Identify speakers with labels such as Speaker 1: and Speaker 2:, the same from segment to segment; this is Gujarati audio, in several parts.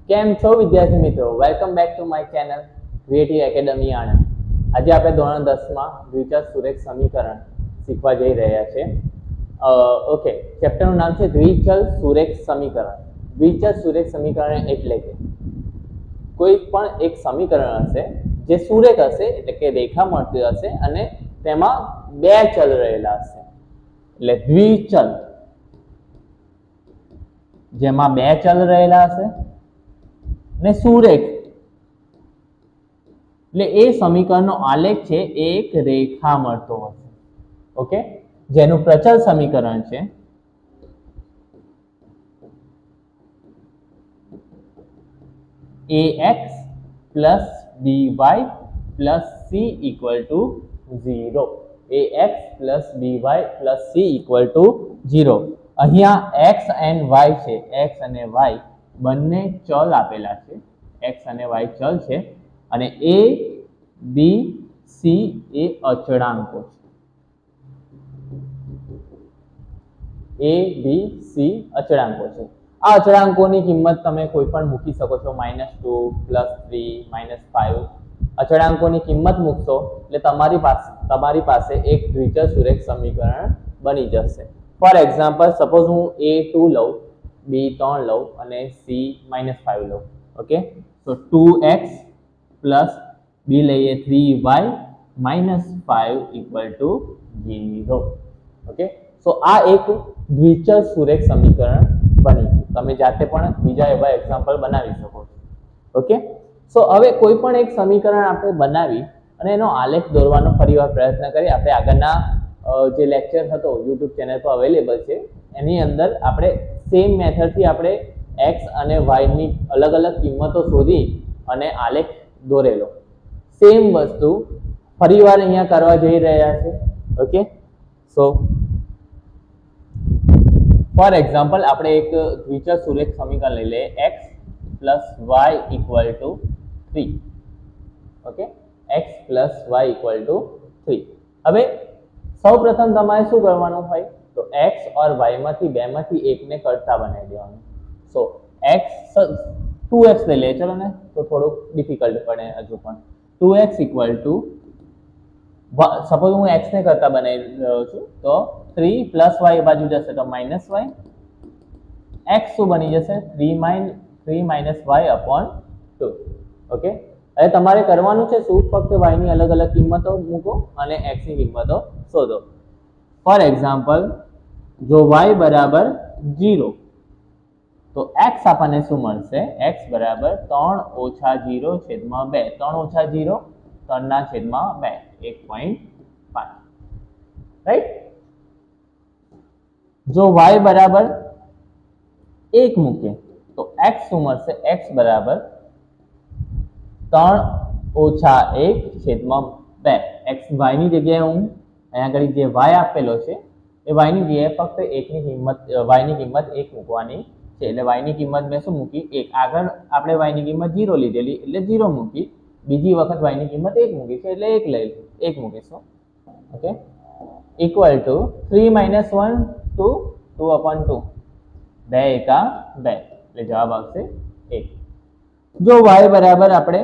Speaker 1: કેમ છો વિદ્યાર્થી મિત્રો? Welcome back to my channel creative academy Anand. આજે આપણે ધોરણ 10 માં દ્વિચલ સુરેખ સમીકરણ શીખવા જઈ રહ્યા છે. ઓકે, ચેપ્ટરનું નામ છે દ્વિચલ સુરેખ સમીકરણ. દ્વિચલ સુરેખ સમીકરણ એટલે કે કોઈ પણ એક સમીકરણ હશે જે સુરેખ હશે, એટલે કે રેખા મળતી હશે અને તેમાં બે ચલ રહેલા હશે, એટલે દ્વિચલ, જેમાં બે ચલ રહેલા હશે ને સુરેખ, એટલે એ સમીકરણનો આલેખ છે એ એક રેખા મળતો હશે. ઓકે, જેનું પ્રચલ સમીકરણ છે ax plus by plus c equal to 0. ax plus by plus c equal to 0. અહીંયા x and y છે, x અને y બંને ચલ આપેલા છે, x અને y ચલ છે અને a b c એ અચળાંકો છે. a b c અચળાંકો છે. આ અચળાંકોની કિંમત તમે કોઈ પણ મૂકી શકો છો, -2 +3 -5 અચળાંકોની કિંમત મૂકશો એટલે તમારી પાસે એક દ્વિચલ સુરેખ સમીકરણ બની જશે. ફોર એક્ઝામ્પલ, સપોઝ હું a2 લઉં, b3 લઉં અને c -5 લઉં. ઓકે, તો 2x પ્લસ b લઈએ 3y -5 = 0. ઓકે, તો આ એક દ્વિચલ સુરેખ સમીકરણ બની. તમે જાતે પણ બીજા એવા એક્ઝામ્પલ બનાવી શકો છો. ઓકે, સો હવે કોઈ પણ એક સમીકરણ આપણે બનાવી અને એનો આલેખ દોરવાનો ફરીવાર પ્રયત્ન કરીએ. આપણે આગળના જે લેક્ચર હતો યુટ્યુબ ચેનલ પર અવેલેબલ છે, એની અંદર આપણે સેમ મેથડથી આપણે x અને y ની અલગ અલગ કિંમતો શોધી અને આલેખ દોરેલો. સેમ વસ્તુ ફરીવાર અહીંયા કરવા જઈ રહ્યા છે. ઓકે, સો ફોર એક્ઝામ્પલ આપણે એક દ્વિચલ સુરેખ સમીકરણ લઈ લઈએ, x plus y = 3. Okay, x plus y = 3. હવે સૌપ્રથમ તમારે શું કરવાનું હોય, તો x और y માંથી બેમાંથી એકને કરતા બનાવી દેવાનું. સો x 2x લઈ લઈએ, ચલો ને, તો થોડુંક ડિફિકલ્ટ પડે હજુ પણ. 2x = સપોઝ હું x ને કરતા બનાવી રહ્યો છું, તો 3 + y બાજુ જશે તો -y, x શું બની જશે 3 - y/2. ઓકે, હવે તમારે કરવાનું છે શું, ફક્ત y ની અલગ અલગ કિંમતો મૂકો અને x ની કિંમતો શોધો. ફોર એક્ઝામ્પલ, જો y બરાબર 0, તો x આપણને શું મળશે, x બરાબર 3 - 0/2. 3 - 0 3/2, 1.5. રાઈટ. જો y બરાબર 1 મૂકે તો x શું મળશે, x બરાબર 3 - 1/2. x y ની જગ્યાએ હું અહીંયા આગળ જે y આપેલો છે એ y ની જગ્યાએ ફક્ત 1 ની કિંમત, y ની કિંમત 1 મૂકવાની છે. એટલે y ની કિંમત મેં શું મૂકી, 1. આગળ આપણે y ની કિંમત 0 લીધેલી એટલે 0 મૂકી. બીજી વખત y ની કિંમત 1 મૂકી છે એટલે 1 મૂકીશું. ઓકે, = 3 - 1 2 2/2. 2 એકા 2, એટલે જવાબ આવશે 1. જો y બરાબર આપણે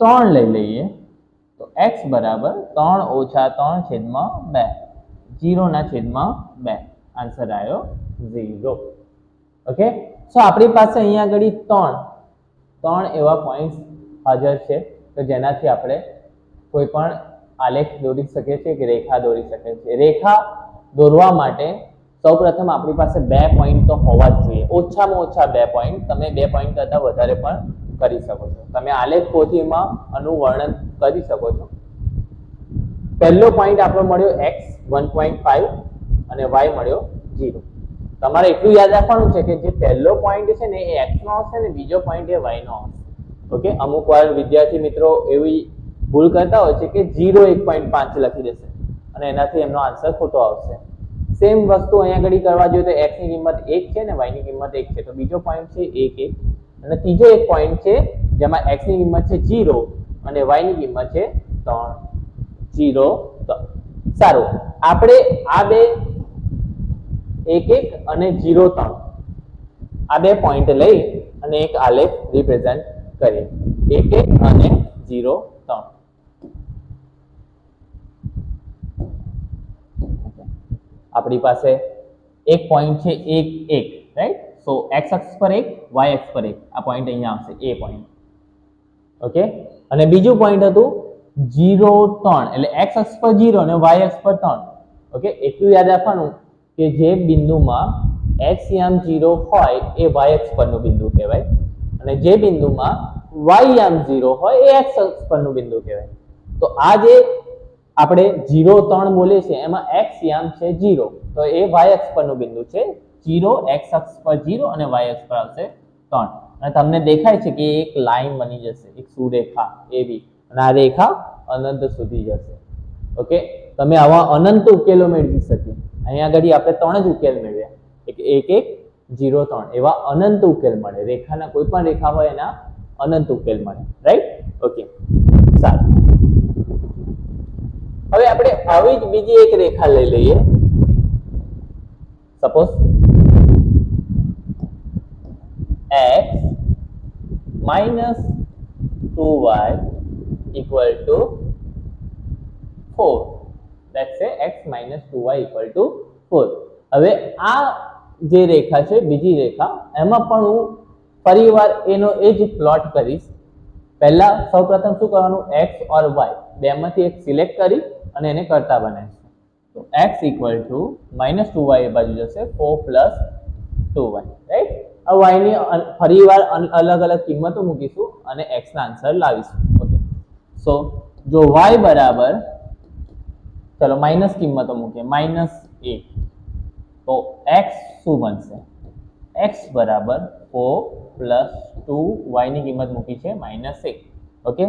Speaker 1: 3 લઈ લઈએ તો x બરાબર 3 - 3/2, 0/2. આન્સર આવ્યો 0. ઓકે, સો આપણી પાસે અહીંયા આગળ 3 એવા પોઈન્ટ હાજર છે કે જેનાથી આપણે કોઈ પણ આલેખ દોરી શકીએ છીએ કે રેખા દોરી શકીએ છીએ. રેખા દોરવા માટે સૌપ્રથમ આપણી પાસે 2 પોઈન્ટ તો હોવા જ જોઈએ, ઓછામાં ઓછા 2 પોઈન્ટ. તમે 2 પોઈન્ટ કરતાં વધારે પણ કરી શકો છો. તમે આલેખ પોથીમાં આનું વર્ણન કરી શકો છો. પહેલો પોઈન્ટ આપણો મળ્યો x 1.5 અને y મળ્યો 0. તમારે એટલું યાદ રાખવાનું છે કે જે પહેલો પોઈન્ટ છે ને એ x નો હશે ને બીજો પોઈન્ટ એ y નો હશે. ઓકે, અમુક વાર વિદ્યાર્થી મિત્રો એવી ભૂલ કરતા હોય છે કે 0 1.5 લખી દેશે અને એનાથી એમનો આન્સર ખોટો આવશે. સેમ વસ્તુ અહીંયા આગળ કરવા જોઈએ તો x ની કિંમત 1 છે ને y ની કિંમત 1 છે, તો બીજો પોઈન્ટ છે 1 અને ત્રીજો એક પોઈન્ટ છે જેમાં x ની કિંમત છે 0 અને y ની કિંમત છે 3. 0 3. સારું, આપણે આ બે 1 1 અને 0 3 આ બે પોઈન્ટ લઈ અને એક આલેખ રિપ્રેઝન્ટ કરીએ 1 1 અને 0 3. આપણી પાસે એક પોઈન્ટ છે 1 1, રાઈટ? સો x અક્ષ પર 1, y અક્ષ પર 1. આ પોઈન્ટ અહીંયા આવશે એ પોઈન્ટ. ઓકે, અને બીજું પોઈન્ટ હતું 0 3, એટલે x અક્ષ પર 0 અને y અક્ષ પર 3. ઓકે, એટલું યાદ રાખવાનું કે જે બિંદુમાં x યામ 0 હોય એ y અક્ષ પરનું બિંદુ કહેવાય અને જે બિંદુમાં y યામ 0 હોય એ x અક્ષ પરનું બિંદુ કહેવાય. તો આ જે આપણે 0 3 બોલે છે એમાં x યામ છે 0, તો એ y અક્ષ પરનું બિંદુ છે. 0 x અક્ષ પર 0 અને y અક્ષ પર આવશે 3. અને તમને દેખાય છે કે એક લાઈન બની જશે, એક સુરેખા એવી, અને આ રેખા અનંત સુધી જશે. ઓકે, તમે આવા અનંત ઉકેલો મેળવી શકીએ. અહીંયા આગળ આપણે 3 જ ઉકેલ મેળવ્યા, 1 1 0 3 એવા અનંત ઉકેલ મળે. રેખાના કોઈ પણ રેખા હોય એના અનંત ઉકેલ મળે, રાઈટ? ઓકે, સારું. હવે આપણે આવી જ બીજી એક રેખા લઈ લઈએ. Suppose x minus 2y equal to 4. Let's say x minus 2y equal to 4. હવે આ જે રેખા છે બીજી રેખા, એમાં પણ હું ફરીવાર એનો એ જ પ્લોટ કરીશ. પહેલા સૌપ્રથમ શું કરવાનું, x और y બેમાંથી એક સિલેક્ટ કરી અને એને કરતા બનાવીશું. તો x equal to minus 2y એ બાજુ જશે, 4 plus 2y, રાઈટ? હવે y ની ફરીવાર અલગ અલગ કિંમતો મૂકીશું અને x ના આન્સર લાવીશું. ઓકે, સો જો y બરાબર, ચલો માઇનસ કિંમતો મૂકીએ, -1, તો x શું બનશે? x બરાબર 4 plus 2, y ની કિંમત મૂકી છે -1. ઓકે,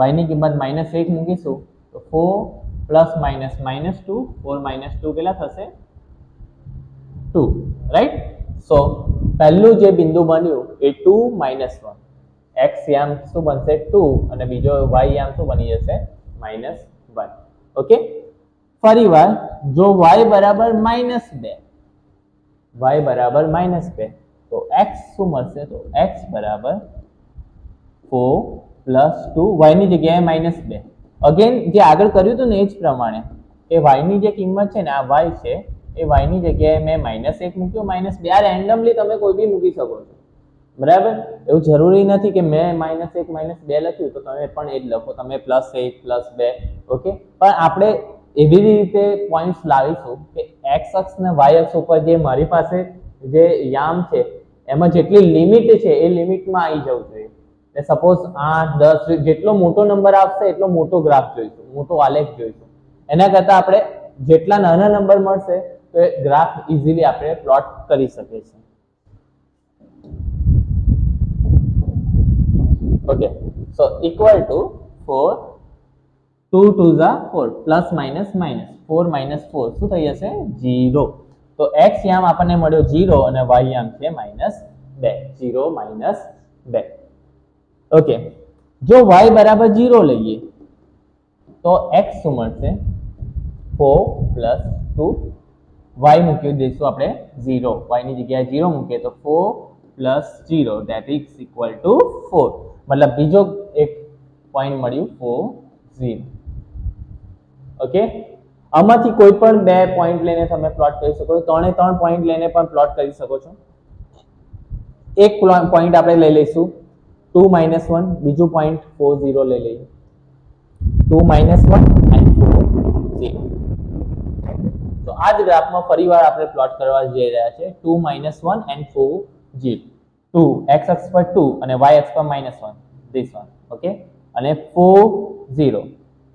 Speaker 1: y ની કિંમત -1 મૂકીશું તો 4 plus minus -2, 4 minus 2 કેટલા થશે? 2, રાઈટ? સો પહેલું જે બિંદુ બન્યું એ 2 minus 1, x યામ શું બનશે 2 અને બીજો y યામ શું બની જશે -1. ઓકે, ફરીવાર જો y બરાબર -2, y બરાબર -2, તો x શું મળશે? તો x બરાબર 4 plus 2, y ની જગ્યાએ -2. અગેન જે આગળ કર્યું હતું ને એ જ પ્રમાણે કે y ની જે કિંમત છે ને આ y છે, એ y ની જગ્યાએ મેં -1 મૂક્યું, -2. આ રેન્ડમલી તમે કોઈ બી મૂકી શકો છો, બરાબર? એવું જરૂરી નથી કે મેં -1 -2 લખ્યું તો તમે પણ એ જ લખો, તમે +1 +2. ઓકે, પણ આપણે એવી રીતે પોઈન્ટ્સ લાવીશું કે x અક્ષ અને y અક્ષ ઉપર જે મારી પાસે જે યામ છે એમાં જેટલી લિમિટ છે એ લિમિટમાં આવી જવું જોઈએ. સપોઝ 8 10 જેટલો મોટો નંબર આવશે એટલો મોટો ગ્રાફ જોઈશું, મોટો આલેખ જોઈશું. એના કરતાં આપણે જેટલા નાના નંબર મળશે તો એ ગ્રાફ ઇઝીલી આપણે પ્લોટ કરી શકીએ છીએ. Okay, so equal to 4, 2 2 Jha 4, plus minus minus 4 minus 4 શું થઈ જશે? 0. તો x યામ આપણને મળ્યો 0 અને y યામ છે -2, 0 -2. ઓકે, જો y બરાબર 0 લઈએ તો x શું મળશે? 4 plus 2, y મૂકી દઈશું આપણે 0, y ની જગ્યાએ 0 મૂકીએ તો 4 plus 0 that is equal to 4. મતલબ બીજો એક પોઈન્ટ મળ્યું 4 0. ઓકે, આમાંથી કોઈ પણ બે પોઈન્ટ લઈને તમે પ્લોટ કરી શકો છો, 3 પોઈન્ટ લઈને પણ પ્લોટ કરી શકો છો. એક પોઈન્ટ આપણે લઈ લઈશું 2 -1, બીજું પોઈન્ટ 4 0 લઈ લઈએ. 2 -1 and 4 0. તો આ જ ગ્રાફમાં ફરીવાર આપણે પ્લોટ કરવા જઈ રહ્યા છે 2 -1 and 4 0. 2 x અક્ષ પર 2 અને y અક્ષ પર -1, this one. ઓકે, અને 4 0,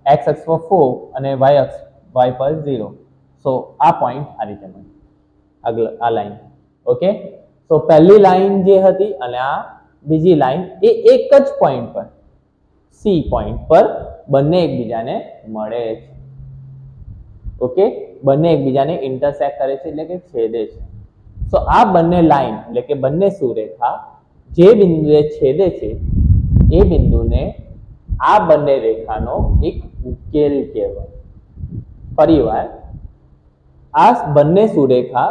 Speaker 1: x અક્ષ પર 4 અને y પર 0. સો આ પોઈન્ટ આ રીતે મળે, આગળ આ લાઈન. ઓકે, સો પહેલી લાઈન જે હતી અને આ બીજી લાઈન એ એક જ પોઈન્ટ પર, C પોઈન્ટ પર બંને એકબીજાને મળે છે. ઓકે, બંને એકબીજાને ઇન્ટરસેક્ટ કરે છે એટલે કે છેદે છે. સો આ બંને લાઈન એટલે કે બંને સુરેખા જે બિંદુએ છેદે છે એ બિંદુને આ બંને રેખાનો એક ઉકેલ કહેવાય. ફરીવાર આ બંને સુરેખા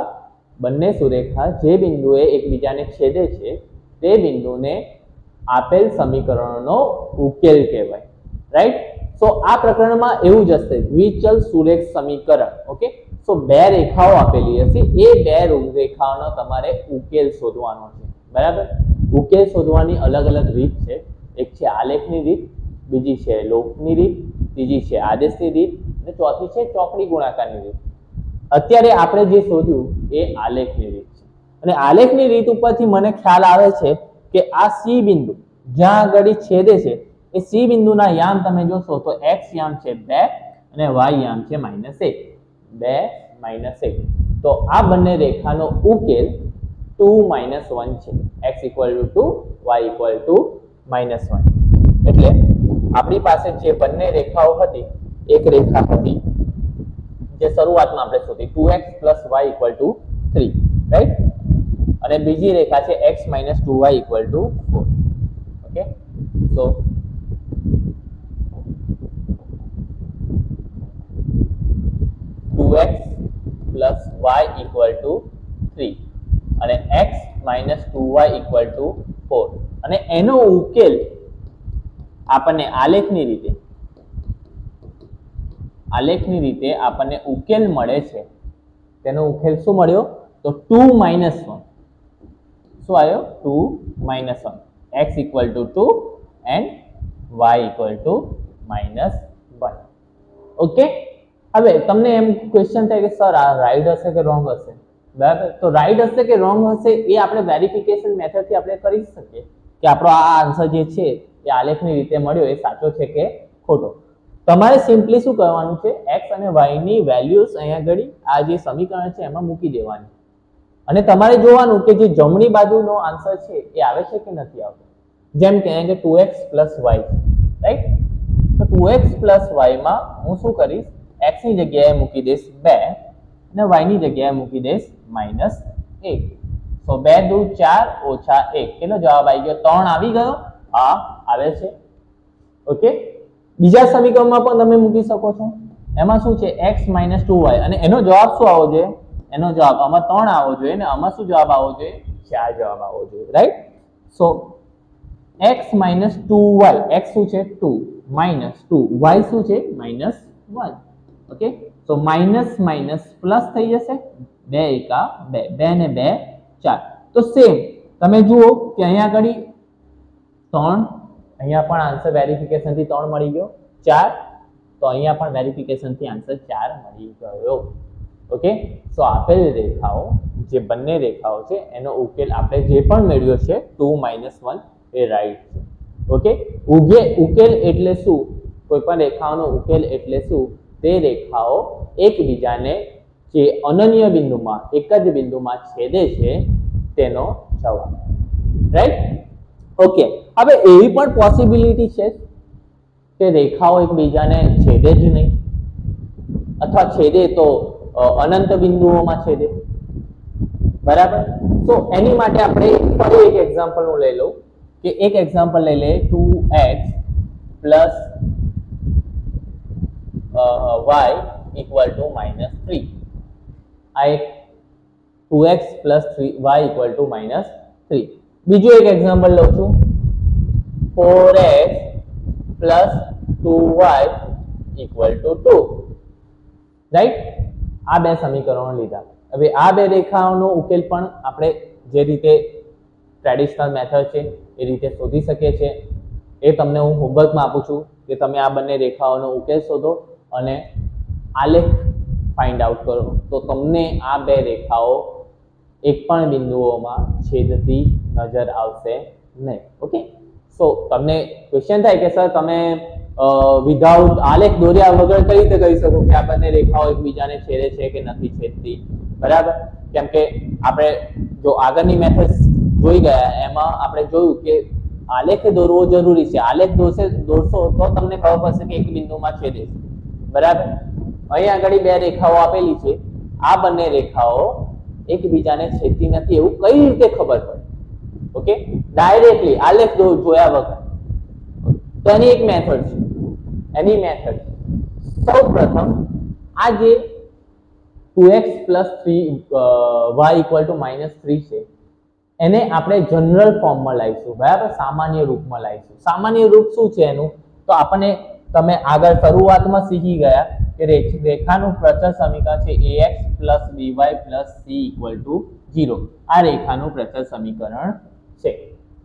Speaker 1: બંને સુરેખા જે બિંદુએ એકબીજાને છેદે છે તે બિંદુને આપેલ સમીકરણનો ઉકેલ કહેવાય, રાઈટ? સો આ પ્રકરણમાં એવું જ હશે, દ્વિચલ સુરેખ સમીકરણ. ઓકે, સો બે રેખાઓ આપેલી હશે, એ બે રેખાઓનો તમારે ઉકેલ શોધવાનો છે, બરાબર? ઉકેલ શોધવાની અલગ અલગ રીત છે. એક છે આલેખની રીત, બીજી છે લોકની રીત, ત્રીજી છે આદેશની રીત અને ચોથી છે ચોકડી ગુણાકારની રીત. અત્યારે આપણે જે શોધ્યું એ આલેખની રીત છે. અને આલેખની રીત ઉપરથી મને ખ્યાલ આવે છે કે આ સી બિંદુ જ્યાં આગળ છેદે છે એ સી બિંદુના યામ તમે જોશો તો x યામ છે 2 અને y યામ છે -1. 2 -1. તો આ બંને રેખાનો ઉકેલ 2 - 1 છે. x = 2, y = -1. એટલે આપણી પાસે જે બંને રેખાઓ હતી, એક રેખા હતી જે શરૂઆતમાં આપણે શોધી 2x + y = 3, રાઈટ? અને બીજી રેખા છે x - 2y = 4. ઓકે, સો 2x + y = 3 અને x - 2y = 4. અને એનો ઉકેલ આપણને આલેખની રીતે આપણને ઉકેલ મળે છે. તેનો ઉકેલ શું મળ્યો? તો 2 - 1. શું આવ્યો? 2 - 1. x = 2 and y = -1. ઓકે, હવે તમને એમ ક્વેશ્ચન થાય કે સર આ રાઈટ હશે કે રોંગ હશે, બરાબર? તો રાઈટ હશે કે રોંગ હશે એ આપણે વેરિફિકેશન મેથડથી આપણે કરી શકીએ કે આપણો આ આન્સર જે છે એ આલેખની રીતે મળ્યો એ સાચો છે કે ખોટો. તમારે સિમ્પલી શું કરવાનું છે, x અને y ની વેલ્યુઝ અહીંયા આગળ આ જે સમીકરણ છે એમાં મૂકી દેવાની અને તમારે જોવાનું કે જે જમણી બાજુનો આન્સર છે એ આવે છે કે નથી આવતો. જેમ કે 2x + y, રાઈટ? તો 2x + y માં હું શું કરીશ, x ની જગ્યાએ મૂકી દઈશ 2 અને y ની જગ્યાએ મૂકી દઈશ -1. તો 2 × 2 = 4 - 1. કેટલો જવાબ આવી ગયો? 3 આવી ગયો. હા, આવે છે. ઓકે, બીજા સમીકરણમાં પણ તમે મૂકી શકો છો. એમાં શું છે, x - 2y અને એનો જવાબ શું આવવો જોઈએ? એનો જવાબ આમાં 3 આવવો જોઈએ ને આમાં શું જવાબ આવવો જોઈએ? 4 જવાબ આવવો જોઈએ, રાઈટ? સો x - 2y, x શું છે 2 - 2, y શું છે -1. ઓકે, તો માઈનસ માઈનસ પ્લસ થઈ જશે, 2 એકા 2, 2 ને 2 4. તો સેમ તમે જુઓ કે અહીંયા આગળ 3, અહીંયા પણ આન્સર વેરિફિકેશન થી 3 મળી ગયો, 4 તો અહીંયા પણ વેરિફિકેશન થી આન્સર 4 મળી ગયો. ઓકે, તો આપેલ રેખાઓ જે બંને રેખાઓ છે એનો ઉકેલ આપણે જે પણ મેળવ્યો છે 2 - 1 એ રાઈટ છે. ઓકે, ઉકેલ એટલે શું? કોઈ પણ રેખાઓનો ઉકેલ એટલે શું? તે રેખાઓ એકબીજાને જે અનન્ય બિંદુમાં એક જ બિંદુમાં છેદે છે તેનો જવાબ, રાઈટ? ઓકે, હવે એવી પણ પોસિબિલિટી છે કે રેખાઓ એકબીજાને છેદે જ નહીં અથવા છેદે તો અનંત બિંદુઓમાં છેદે, બરાબર? તો એની માટે આપણે ફરી એક એક્ઝામ્પલ હું લઈ લઉં કે એક એક્ઝામ્પલ લઈ લે 2x + y = -3. આ એક 2x + y = -3. બીજું એક એક્ઝામ્પલ લઉં છું 4x + 2y = 2, રાઈટ? આ બે સમીકરણો લીધા. હવે આ બે રેખાઓનો ઉકેલ પણ આપણે જે રીતે ટ્રેડિશનલ મેથડ છે એ રીતે શોધી શકીએ છીએ. એ તમને હું હોમવર્કમાં આપું છું કે તમે આ બંને રેખાઓનો ઉકેલ શોધો અને આલેખ ફાઇન્ડ આઉટ કરો તો તમને આ બે રેખાઓ એક પણ બિંદુઓમાં છેદતી નજર આવશે નહીં. ઓકે, સો તમને ક્વેશ્ચન થાય કે સર તમે વિધાઉટ આલેખ દોર્યા વગર કઈ રીતે કહી શકો કે આ બંને રેખાઓ એકબીજાને છેદે છે કે નથી છેદતી, બરાબર? કેમ કે આપણે જો આગળની મેથડ જોઈ ગયા એમાં આપણે જોયું કે આલેખ દોરવો જરૂરી છે. આલેખ દોરશો તો તમને ખબર પડશે કે એક બિંદુમાં છેદે છે, બરાબર? અહીં આગળ બે રેખાઓ આપેલી છે, આ બંને રેખાઓ એકબીજાને છેદતી નથી એવું કઈ રીતે ખબર પડે? ઓકે, ડાયરેક્ટલી આલેખ જોયા વગર. તો એની એક મેથડ છે. સૌપ્રથમ આ જે 2x + 3y = -3 છે એને આપણે જનરલ ફોર્મમાં લાવીશું, બરાબર, સામાન્ય રૂપમાં લાવીશું. સામાન્ય રૂપ શું છે એનું? તો આપણને તમે આગળ શરૂઆતમાં શીખી ગયા કે રેખાનું પ્રચળ સમીકરણ છે ax + by + c = 0. આ રેખાનું પ્રચળ સમીકરણ છે,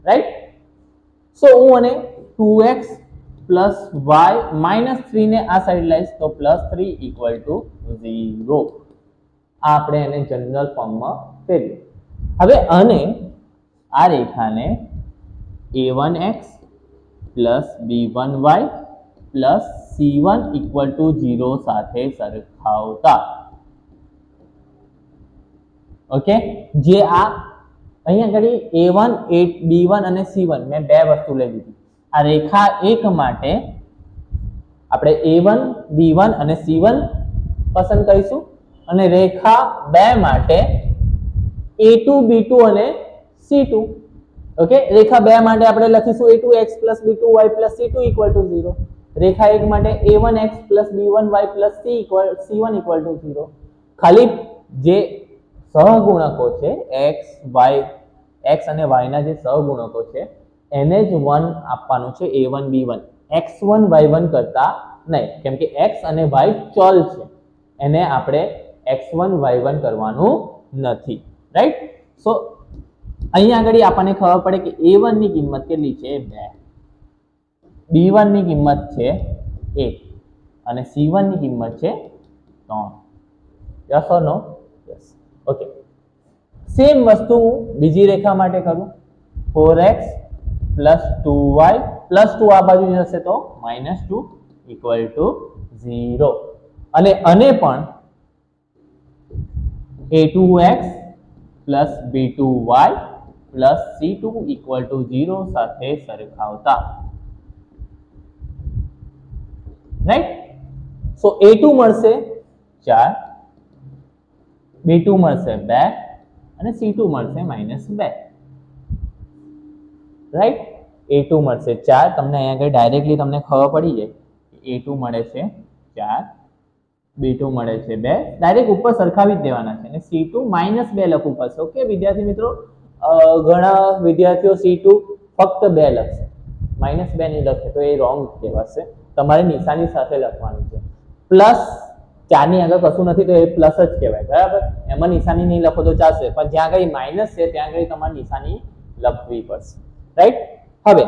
Speaker 1: રાઈટ? સો હું અને 2x + y -3 ને આ સાઈડ લાવીશ તો +3 = 0. આ આપણે એને જનરલ ફોર્મમાં ફેરવીએ. હવે અને આ રેખાને a1x + b1y + c1 = 0 સાથે સરખાવતા, ઓકે, જે આ અહીંયા આગળ a1 b1 અને c1 મેં બે વસ્તુ લઈ લીધી. આ રેખા 1 માટે આપણે a1 b1 અને c1 પસંદ કરીશું અને રેખા 2 માટે a2 b2 અને c2. ઓકે, રેખા 2 માટે આપણે લખીશું a2x + b2y + c2 = 0. રેખા 1 માટે a1x + b1y + c1 = 0. ખાલી જે સહગુણકો છે x અને y ના જે સહગુણકો છે એને જ 1 આપવાનું છે a1 b1. x1 y1 કરતા નહીં, કેમ કે x અને y ચલ છે, એને આપણે x1 y1 કરવાનું નથી, રાઈટ? સો અહીંયા આગળ આપણને ખબર પડે કે a1 ની કિંમત કેટલી છે? 2, b1 ની કિંમત છે 1 અને c1 ની કિંમત છે 3. Yes or no? Yes. Okay, same વસ્તુ બીજી રેખા માટે કરું. 4x + 2y + 2 આ બાજુ જશે તો -2 = 0. અને પણ a2x + b2y + c2 = 0 સાથે સરખાવતા, રાઈટ? સો a2 મળશે 4, b2 મળશે 2 અને c2 મળશે -2, રાઈટ? a2 મળશે 4, તમને અહીંયા આગળ ડાયરેક્ટલી તમને ખબર પડી જાય a2 મળે છે 4, b2 મળે છે 2, ડાયરેક્ટ ઉપર સરખાવી જ દેવાના છે અને c2 -2 લખવું પડશે. ઓકે વિદ્યાર્થી મિત્રો, ઘણા વિદ્યાર્થીઓ c2 ફક્ત 2 લખશે, -2 નહીં લખે તો એ રોંગ કહેવાશે. તમારે નિશાની સાથે લખવાનું છે. પ્લસ 4 ની આગળ કશું નથી તો એ પ્લસ જ કહેવાય, બરાબર? એમાં નિશાની નહીં લખો તો ચાલશે, પણ જ્યાં આગળ માઇનસ છે ત્યાં આગળ તમારે નિશાની લખવી પડશે, રાઈટ? હવે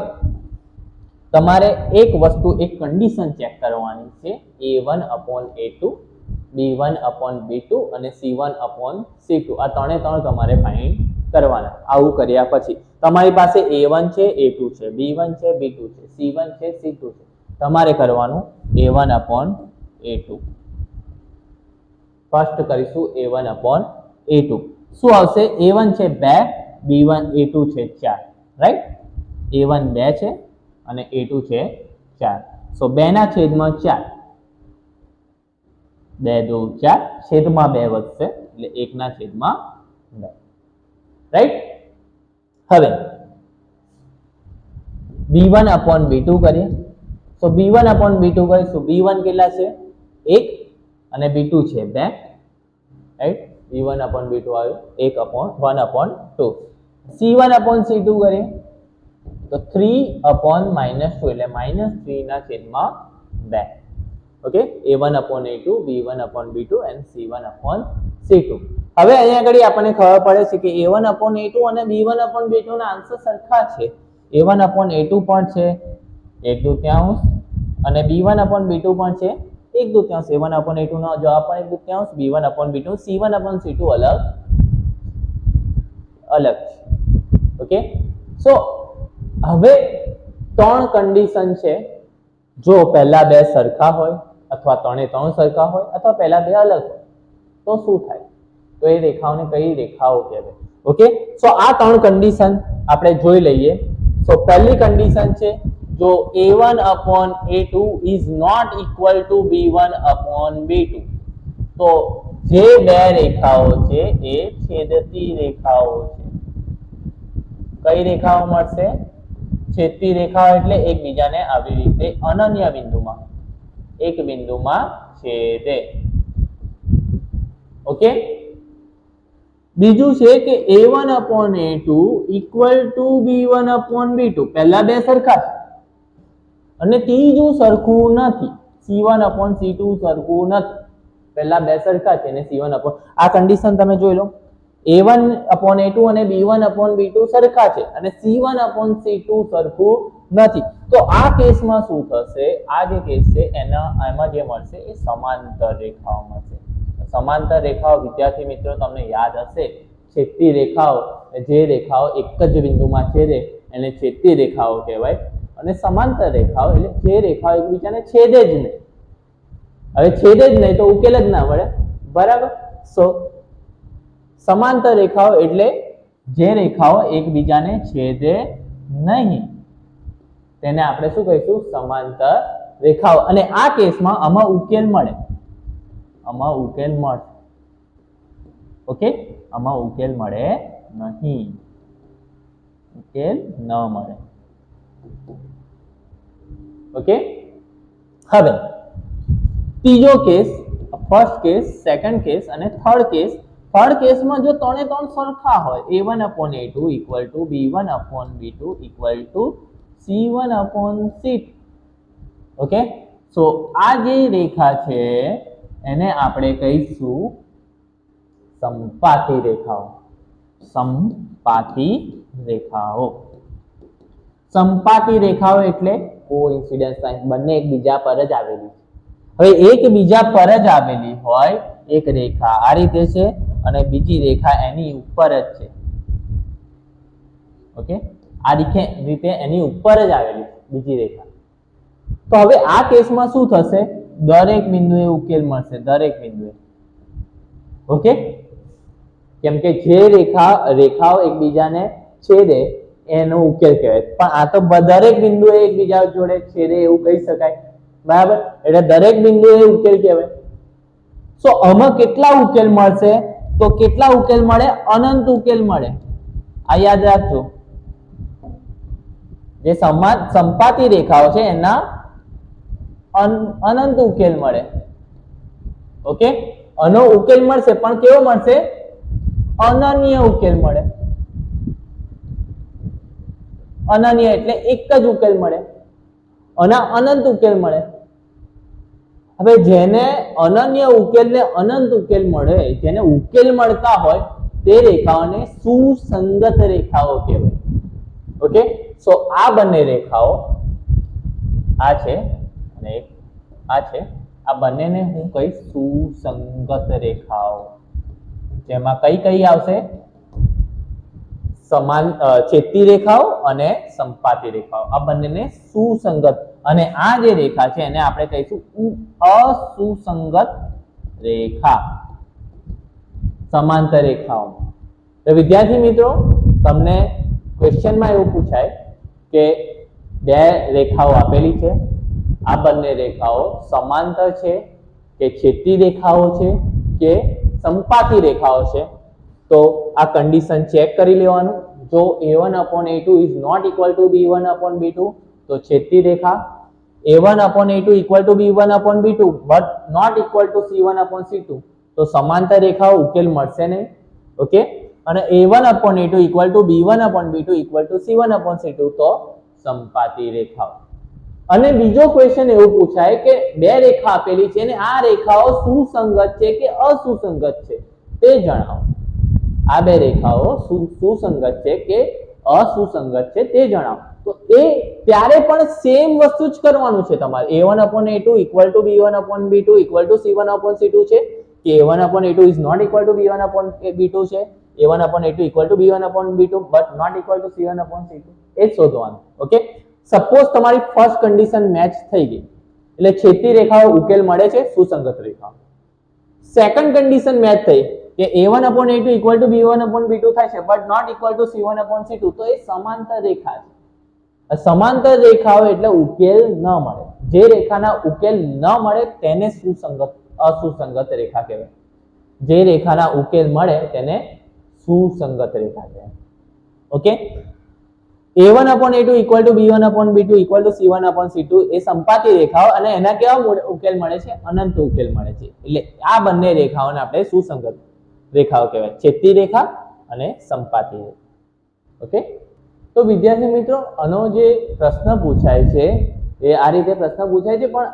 Speaker 1: તમારે એક વસ્તુ, એક કન્ડિશન ચેક કરવાની છે. a1/a2, b1/b2 અને c1/c2 આ ત્રણે ત્રણ તમારે ફાઇન્ડ કરવાના. આવું કર્યા પછી તમારી પાસે a1 છે, a2 છે, b1 છે, b2 છે, c1 છે, c2 છે. તમારે કરવાનું a1/a2. ફર્સ્ટ કરીશું a1/a2. શું આવશે? a1 છે 2, b1 a2 છે 4, રાઈટ? a1 2 છે અને a2 છે 4. સો 2 ના છેદમાં 4, 2 2 4, છેદમાં 2 વધશે એટલે 1 ના છેદમાં 2, રાઈટ? હવે b1/b2 કરીએ. સો b1/b2 કરીશું. b1 કેટલા છે? 1 અને b2 છે 2, રાઈટ? b1/b2 આવ્યું 1/2. c1/c2 કરીએ તો 3/-2 એટલે -3 ના છેદમાં 2. Okay, a1/a2, b1/b2 and c1/c2. હવે અહીંયા આગળ આપણને ખબર પડે છે કે a1/a2 અને b1/b2 ના આન્સર સરખા છે. a1/a2 પણ છે 1/2 અને b1/b2 પણ છે 1/2. a1/a2 નો જવાબ પણ 1/2, b1/b2, c1/c2 અલગ છે. ઓકે, સો હવે 3 કન્ડિશન છે. જો પહેલા 2 સરખા હોય અથવા 3 સરખા હોય અથવા પહેલા 2 અલગ હોય તો શું થાય? તો એ રેખાઓને કઈ રેખાઓ કહેવાય? ઓકે, સો આ 3 કન્ડિશન આપણે જોઈ લઈએ. સો પહેલી કન્ડિશન છે, જો a1/a2 is not equal to b1/b2 તો જે 2 રેખાઓ છે એ છેદતી રેખાઓ છે. કઈ રેખાઓ મળશે? છેદતી રેખાઓ એટલે એકબીજાને આવી રીતે અનન્ય બિંદુમાં, એક બિંદુમાં છેદે. ઓકે, બીજું છે કે a1/a2 = b1/b2. પહેલા બે સરખા છે અને ત્રીજું સરખું નથી, c1/c2 સરખું નથી. પહેલા બે સરખા છે અને c1 આ કન્ડિશન તમે જોઈ લો, a1/a2 અને b1/b2 સરખા છે અને c1/c2 સરખું નથી. તો આ કેસમાં શું થશે? આ જે કેસ છે એમાં જે મળશે એ સમાંતર રેખાઓ મળશે. સમાંતર રેખાઓ વિદ્યાર્થી મિત્રો તમને યાદ હશે, છેદતી રેખાઓ, જે રેખાઓ એક જ બિંદુમાં છેદે એને છેદતી રેખાઓ કહેવાય. અને સમાંતર રેખાઓ એટલે જે રેખાઓ એકબીજાને છેદે જ નહીં. હવે છેદે જ નહીં તો ઉકેલ જ ના મળે, બરાબર? સો સમાંતર રેખાઓ એટલે જે રેખાઓ એકબીજાને છેદે નહીં તેને આપણે શું કહીશું? સમાંતર રેખાઓ. અને આ કેસમાં આમાં ઉકેલ મળે, આમાં ઉકેલ મળે. ઓકે, આમાં ઉકેલ મળે નહીં, ઉકેલ ન મળે. ઓકે, હવે ત્રીજો case, first case, second case અને થર્ડ કેસ. થર્ડ કેસમાં જો ત્રણે ત્રણ સરખા હોય, a1/a2 = b1/b2 = c1/c2. ઓકે, સો આ જે રેખા છે એને આપણે કહીશું સંપાતી રેખાઓ. સંપાતી રેખાઓ. સંપાતી રેખાઓ એટલે કોઇન્સિડન્સ લાઈન, બંને એકબીજા પર જ આવેલી છે. હવે એકબીજા પર જ આવેલી હોય એક રેખા આ રીતે છે અને બીજી રેખા એની ઉપર જ છે. ઓકે, આ રીતે એની ઉપર જ આવેલી બીજી રેખા. તો હવે આ કેસમાં શું થશે? દરેક બિંદુએ ઉકેલ મળશે, દરેક બિંદુએ. ઓકે, કેમ કે જે રેખાઓ એકબીજાને છેદે એનો ઉકેલ કહેવાય. પણ આ તો દરેક બિંદુએ એકબીજા જોડે છેદે એવું કહી શકાય, બરાબર? એટલે દરેક બિંદુએ ઉકેલ કહેવાય. સો આમાં કેટલા ઉકેલ મળશે? તો કેટલા ઉકેલ મળે? અનંત ઉકેલ મળે. આ યાદ રાખજો. જે સંપાતી રેખાઓ છે એના અનંત ઉકેલ મળે. ઓકે, આનો ઉકેલ મળશે પણ કેવો મળશે? અનન્ય ઉકેલ મળે. અનન્ય એટલે એક જ ઉકેલ મળે, અને અનંત ઉકેલ મળે. હવે જેને અનન્ય ઉકેલ ને અનંત ઉકેલ મળે, જેને ઉકેલ મળતા હોય તે રેખાઓને સુસંગત રેખાઓ કહેવાય. ઓકે, સો આ બંને રેખાઓ, આ છે અને આ છે, આ બંનેને હું કહીશ સુસંગત રેખાઓ. જેમાં કઈ કઈ આવશે? સમાન છેદતી રેખાઓ અને સંપાતી રેખાઓ. આ બંનેને સુસંગત. અને આ જે રેખા છે એને આપણે કહીશું અસુસંગત રેખા. સમાંતર રેખાઓ. તો વિદ્યાર્થી મિત્રો, તમને ક્વેશ્ચનમાં એવું પૂછાય કે બે રેખાઓ આપેલી છે, આ બંને રેખાઓ સમાંતર છે કે છેદતી રેખાઓ છે કે સંપાતી રેખાઓ છે? તો આ કન્ડિશન ચેક કરી લેવાનું. જો a1/a2 ≠ b1/b2 તો છેદતી રેખા, a1/a2 = b1/b2 but not equal to c1/c2 તો સમાંતર રેખાઓ, ઉકેલ મળશે નહીં. ઓકે, અને a1/a2 = b1/b2 = c1/c2 તો સંપાતી રેખાઓ. અને બીજો ક્વેશ્ચન એવું પૂછાય કે બે રેખા આપેલી છે અને આ રેખાઓ સુસંગત છે કે અસુસંગત છે તે જણાવો. આ બે રેખાઓ સુસંગત છે કે અસુસંગત છે તે જણાવો. તો એ ત્યારે પણ સેમ વસ્તુ જ કરવાનું છે તમારે. a1/a2 = b1/b2 = c1/c2 છે કે a1/a2 is not equal to b1/b2 છે, a1/a2 = b1/b2 but not equal to c1/c2 એ જ શોધવાનું. ઓકે, સપોઝ તમારી ફર્સ્ટ કન્ડિશન મેચ થઈ ગઈ એટલે છેદતી રેખાઓ ઉકેલ મળે છે, સુસંગત રેખાઓ. સેકન્ડ કન્ડિશન મેચ થઈ કે a1/a2 = b1/b2 થાય છે but not equal to c1/c2 તો એ સમાંતર રેખા છે. સમાંતર રેખાઓ એટલે ઉકેલ ન મળે. જે રેખાના ઉકેલ ન મળે તેને અસુસંગત રેખા કહેવાય. જે રેખાના ઉકેલ મળે તેને સુસંગત રેખા કહેવાય. Okay, a1 upon a2 equal to b1 upon b2 equal to c1 upon c2 એ સંપાતી રેખાઓ અને એના કેવા ઉકેલ મળે છે? અનંત ઉકેલ મળે છે. એટલે આ બંને રેખાઓને આપણે સુસંગત રેખાઓ કહેવાય, છેદતી રેખા અને સંપાતી રેખા. ઓકે, તો વિદ્યાર્થી મિત્રો આનો જે પ્રશ્ન પૂછાય છે એ આ રીતે પ્રશ્ન પૂછાય છે, પણ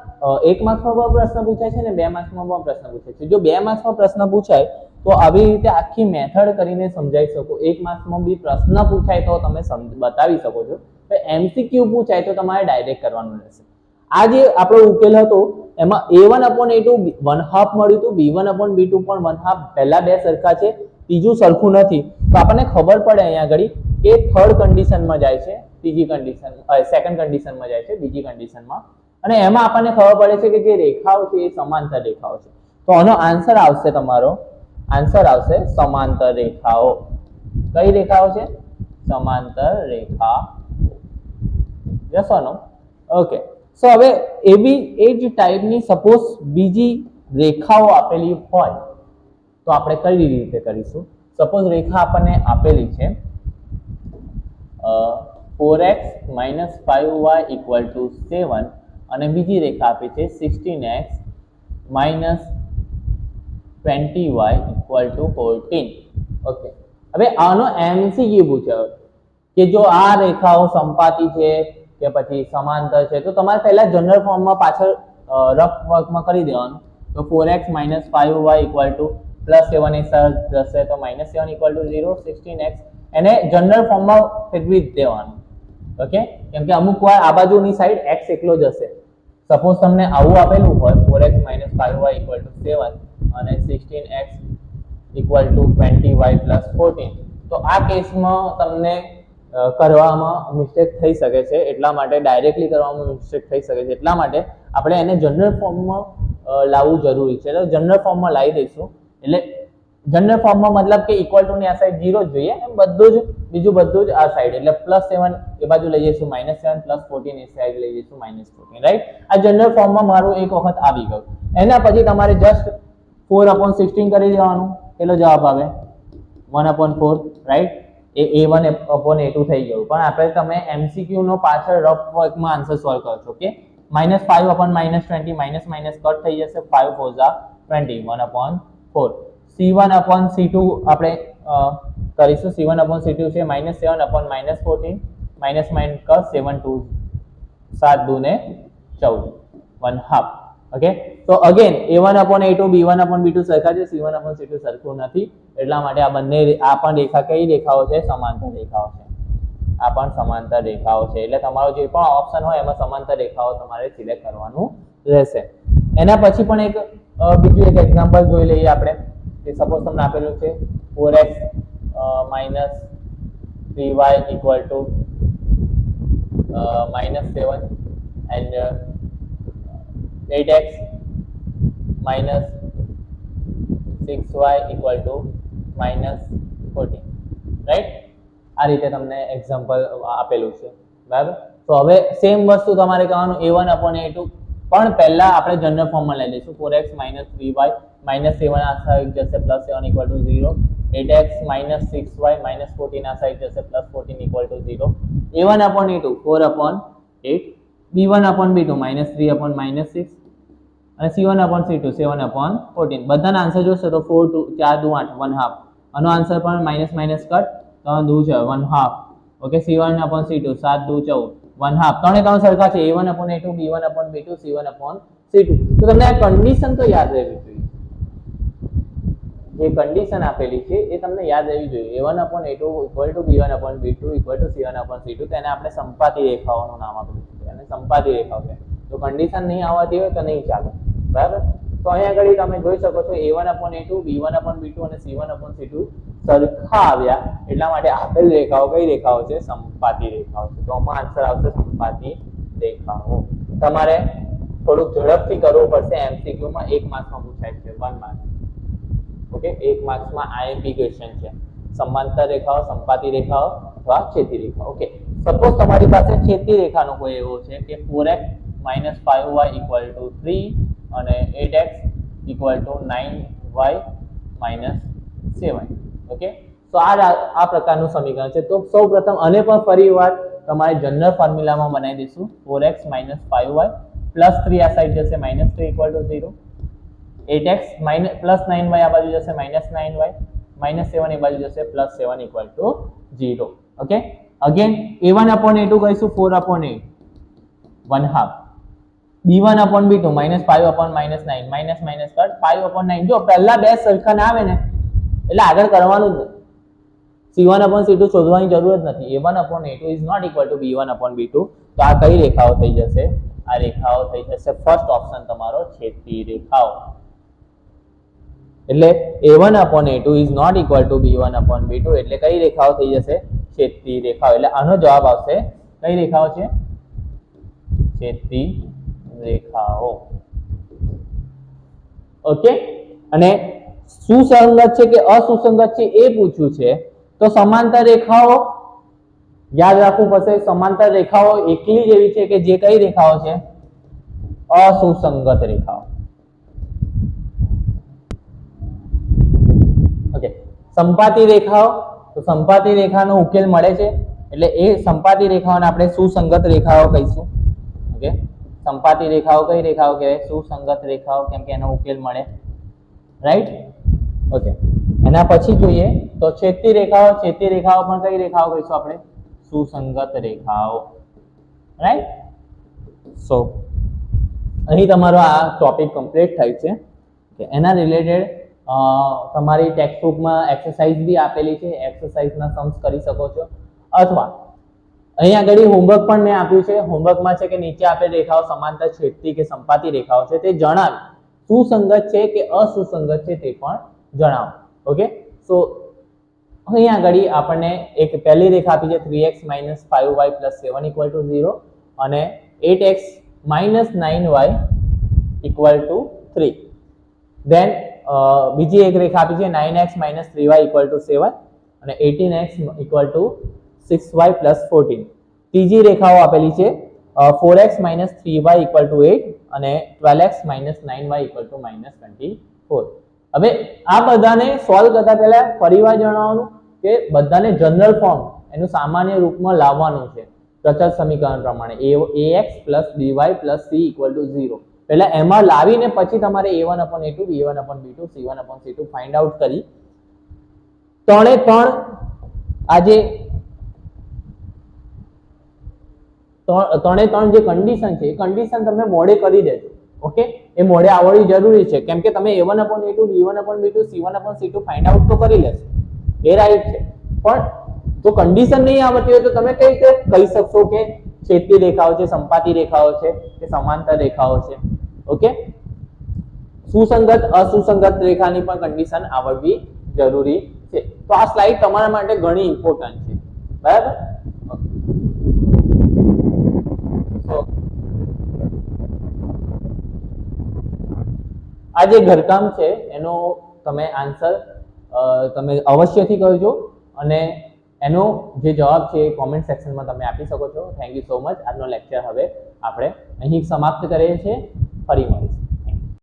Speaker 1: 1 માર્ક્સમાં પણ પ્રશ્ન પૂછાય છે અને 2 માર્ક્સમાં પણ પ્રશ્ન પૂછાય છે. જો 2 માર્ક્સમાં પ્રશ્ન પૂછાય તો આવી રીતે આખી મેથડ કરીને સમજાવી શકો. 1 માર્ક્સમાં બી પ્રશ્ન પૂછાય તો તમે બતાવી શકો છો. તો MCQ પૂછાય તો તમારે ડાયરેક્ટ કરવાનું રહેશે. આ જે આપણો ઉકેલ હતો એમાં a1 upon a2 1/2 મળ્યું હતું, b1 upon b2 પણ 1/2. પહેલા બે સરખા છે, ત્રીજું સરખું નથી. તો આપણને ખબર પડે અહીંયા આગળ કે થર્ડ કન્ડિશનમાં જાય છે, ત્રીજી કન્ડિશન સેકન્ડ કન્ડિશનમાં જાય છે, બીજી કન્ડિશનમાં. અને એમાં આપણને ખબર પડે છે કે જે રેખાઓ છે એ સમાંતર રેખાઓ છે. તો આનો આન્સર આવશે તમારો સમાંતર રેખાઓ. કઈ રેખાઓ છે? સમાંતર રેખા. Yes or no? ઓકે, સો હવે એવી એ જ ટાઈપની સપોઝ બીજી રેખાઓ આપેલી હોય તો આપણે કઈ રીતે કરીશું? સપોઝ રેખા આપણને આપેલી છે 4x - 5y = 7 અને બીજી રેખા આપી છે 16x - 20y = 14. ઓકે, હવે આનો MCQ પૂછ્યો કે જો આ રેખાઓ સંપાતી છે કે પછી સમાંતર છે, તો તમારે પહેલા જનરલ ફોર્મમાં પાછળ રફ વર્કમાં કરી દેવાનું. તો 4x - 5y = +7 એ સર જશે તો -7 = 0, 16x એને જનરલ ફોર્મમાં ફેરવી દેવાનું. ઓકે, કેમ કે અમુક વાર આ બાજુની સાઈડ x એકલો જ હશે. સપોઝ તમને આવું આપેલું હોય 4x - 5y = 7 અને 16x = 20y + 14, તો આ કેસમાં તમને કરવામાં મિસ્ટેક થઈ શકે છે. એટલા માટે ડાયરેક્ટલી કરવામાં મિસ્ટેક થઈ શકે છે. એટલા માટે આપણે એને જનરલ ફોર્મમાં લાવવું જરૂરી છે. તો જનરલ ફોર્મમાં લાવી દઈશું. એટલે જનરલ ફોર્મમાં મતલબ કે ઇક્વલ ટુ ની આ સાઈડ 0 જ જોઈએ, એમ બીજું બધું જ આ સાઈડ. એટલે +7 એ બાજુ લઈ જઈશું -7 + 14 એ સાઈડ લઈ જઈશું -14, રાઈટ? આ જનરલ ફોર્મમાં મારું એક વખત આવી ગયું. એના પછી તમારે જસ્ટ 4/16 કરી દેવાનું. કેટલો જવાબ આવે? 1/4, રાઈટ? એ a1 upon a2 થઈ ગયું. પણ આપણે તમે MCQ નો પાછળ રફ વર્કમાં આન્સર સોલ્વ કરશો. ઓકે, -5 upon -20 માઇનસ કટ થઈ જશે. 5 4 20, 1/4. C1 upon C2 આપણે કરીશું. C1 upon C2 છે -7 upon -14 માઇનસ કટ 7 2 7 2 ને 14, 1/2. ઓકે, તો again a1 upon a2 b1 upon b2 સરખા છે, c1 upon c2 સરખું નથી. એટલા માટે આ બંને આ પણ રેખા કઈ રેખાઓ છે? સમાંતર રેખાઓ છે. આ પણ સમાંતર રેખાઓ છે. એટલે તમારો જે પણ ઓપ્શન હોય એમાં સમાંતર રેખાઓ તમારે સિલેક્ટ કરવાનું રહેશે. એના પછી પણ બીજું એક એક્ઝામ્પલ જોઈ લઈએ આપણે. કે સપોઝ તમને આપેલું છે 4x - 3y = -7 and 8x - 6y = -14, right? આ રીતે તમને એક્ઝામ્પલ આપેલું છે, બરાબર? તો હવે સેમ વસ્તુ તમારે કરવાનું a1 upon a2, પણ પહેલા આપણે જનરલ ફોર્મમાં લઈ લઈશું. 4x - 3y -7 આ સાઈડ જશે +7 = 0, 8x - 6y -14 આ સાઈડ જશે +14 = 0. a1 upon a2 4/8, b1 upon b2 -3 upon -6 અને c1 upon c2 7 upon 14. બધાના આન્સર જોશો તો 4 2 4 2 8 1/2. આનો આન્સર પણ માઇનસ કટ 3 2 છે 1/2. Okay, c1 upon c2 7 2 14 1/2. ત્રણે ત્રણ સરખા છે. a1 upon a2 b1 upon b2 c1 upon c2. તો તમને આ કન્ડિશન તો યાદ રહેવી જોઈએ. જે કન્ડિશન આપેલી છે એ તમને યાદ રહેવી જોઈએ. a1 upon a2 = b1 upon b2 = c1 upon c2. તેને આપણે સંપાતી રેખાઓનું નામ આપેલું છે. અને સંપાતી રેખાઓ છે. તો કન્ડિશન નહીં આવતી હોય તો નહીં ચાલે, બરાબર? તો અહીંયા આગળ તમે જોઈ શકો છો a1 upon a2 b1 upon b2 અને c1 upon c2 સરખા આવ્યા. એટલા માટે આપેલ રેખાઓ કઈ રેખાઓ છે? સંપાતી રેખાઓ છે. તો આમાં આન્સર આવશે સંપાતી રેખાઓ. તમારે થોડુંક ઝડપથી કરવું પડશે. MCQ માં 1 માર્ક્સમાં પૂછાય છે, 1 માર્ક. ઓકે, 1 માર્ક્સમાં IMP ક્વેશ્ચન છે. સમાંતર રેખાઓ, સંપાતી રેખાઓ અથવા છેદી રેખાઓ. ઓકે, સપોઝ તમારી પાસે છેદી રેખાનો કોઈ એવો છે કે 4x - 5y = 3 અને 8x = 9y - 7. ઓકે, તો આ પ્રકારનું સમીકરણ છે. તો સૌપ્રથમ આને પણ ફરીવાર તમારે જનરલ ફોર્મ્યુલામાં બનાવી દઈશું 4x - 5y +3 આ સાઈડ જશે -3 = 0, 8x +9y આ બાજુ જશે -9y, -7 એ બાજુ જશે +7 = 0. ઓકે, અગેન a1/a2 કહીશું 4/8 1/2, b1/b2 -5/-9 માઇનસ માઇનસ કર 5/9. જો પહેલા બે સરખા ના આવે ને એટલે આગળ કરવાનું જ નથી, c1/c2 શોધવાની જરૂર જ નથી. a1/a2 is not equal to b1/b2. તો આ કઈ રેખાઓ થઈ જશે? આ રેખાઓ થઈ જશે ફર્સ્ટ ઓપ્શન તમારો છેદતી રેખાઓ. એટલે a1/a2 is not equal to b1/b2 એટલે કઈ રેખાઓ થઈ જશે? છેદતી રેખાઓ. એટલે આનો જવાબ આવશે કઈ રેખાઓ છે? છેદતી રેખાઓ. ઓકે, અને સુસંગત છે કે અસુસંગત છે એ પૂછ્યું છે તો સમાંતર રેખાઓ યાદ રાખવું પડશે. સમાંતર રેખાઓ એકલી જ એવી છે કે જે કઈ રેખાઓ છે? અસુસંગત રેખાઓ. ઓકે, સંપાતી રેખાઓ, તો સંપાતી રેખાનો ઉકેલ મળે છે એટલે એ સંપાતી રેખાઓને આપણે સુસંગત રેખાઓ કહીશું. ઓકે, સંપાતી રેખાઓ કઈ રેખાઓ કહેવાય? સુસંગત રેખાઓ, કેમ કે એનો ઉકેલ મળે. રાઈટ? ઓકે, એના પછી જોઈએ તો છેદતી રેખાઓ. છેદતી રેખાઓ પણ કઈ રેખાઓ કહીશું આપણે? સુસંગત રેખાઓ. રાઈટ? સો અહીં તમારો આ ટોપિક કમ્પ્લીટ થાય છે કે એના રિલેટેડ તમારી ટેક્સ્ટબુકમાં એક્સરસાઇઝ બી આપેલી છે, એક્સરસાઇઝના સમ્સ કરી શકો છો. અથવા અહીં આગળ હોમવર્ક પણ મેં આપ્યું છે. હોમવર્કમાં છે કે નીચે આપેલ રેખાઓ સમાંતર, છેદતી કે સંપાતી રેખાઓ છે તે જણાવો. સુસંગત છે કે અસુસંગત છે તે પણ જણાવો. ઓકે, સો અહીં આગળ આપણને એક પહેલી રેખા આપી છે 3x - 5y + 7 = 0 અને 8x - 9y = 3. ધેન બીજી એક રેખા આપી છે 9x - 3y = 7 અને 18x = 6y + 14. ત્રીજી રેખાઓ આપેલી છે 4x - 3y = 8 અને 12x - 9y = -24. હવે આ બધાને સોલ્વ કરતા પહેલા ફરીવાર જણાવવાનું કે બધાને જનરલ ફોર્મ એનું સામાન્ય રૂપમાં લાવવાનું છે પ્રચલ સમીકરણ પ્રમાણે ax + by + c = 0. પહેલા એમાં લાવીને પછી તમારે a1/a2 b1/b2 c1/c2 find out કરી ત્રણે ત્રણ આજે ત્રણે ત્રણ જે કન્ડિશન છે એ કન્ડિશન તમે મોડે કરી દેજો. ઓકે, એ મોડે આવડવી જરૂરી છે કેમ કે તમે a1/a2 b1/b2 c1/c2 find out તો કરી લેશો, એ રાઈટ છે, પણ જો કન્ડિશન નહીં આવડતી હોય તો તમે કઈ રીતે કહી શકશો કે છેદતી રેખાઓ છે, સંપાતી રેખાઓ છે કે સમાંતર રેખાઓ છે? ઓકે, સુસંગત અસુસંગત રેખાની પણ કન્ડિશન આવડવી જરૂરી છે. તો આ સ્લાઇડ તમારા માટે ઘણી ઇમ્પોર્ટન્ટ છે. બરાબર? આ જે ઘરકામ છે એનો તમે આન્સર તમે અવશ્યથી કરજો અને એનો જે જવાબ છે એ કોમેન્ટ સેક્શનમાં તમે આપી શકો છો. Thank you so much. આજનો લેક્ચર હવે આપણે અહીં સમાપ્ત કરીએ છીએ. ફરી મળીશું.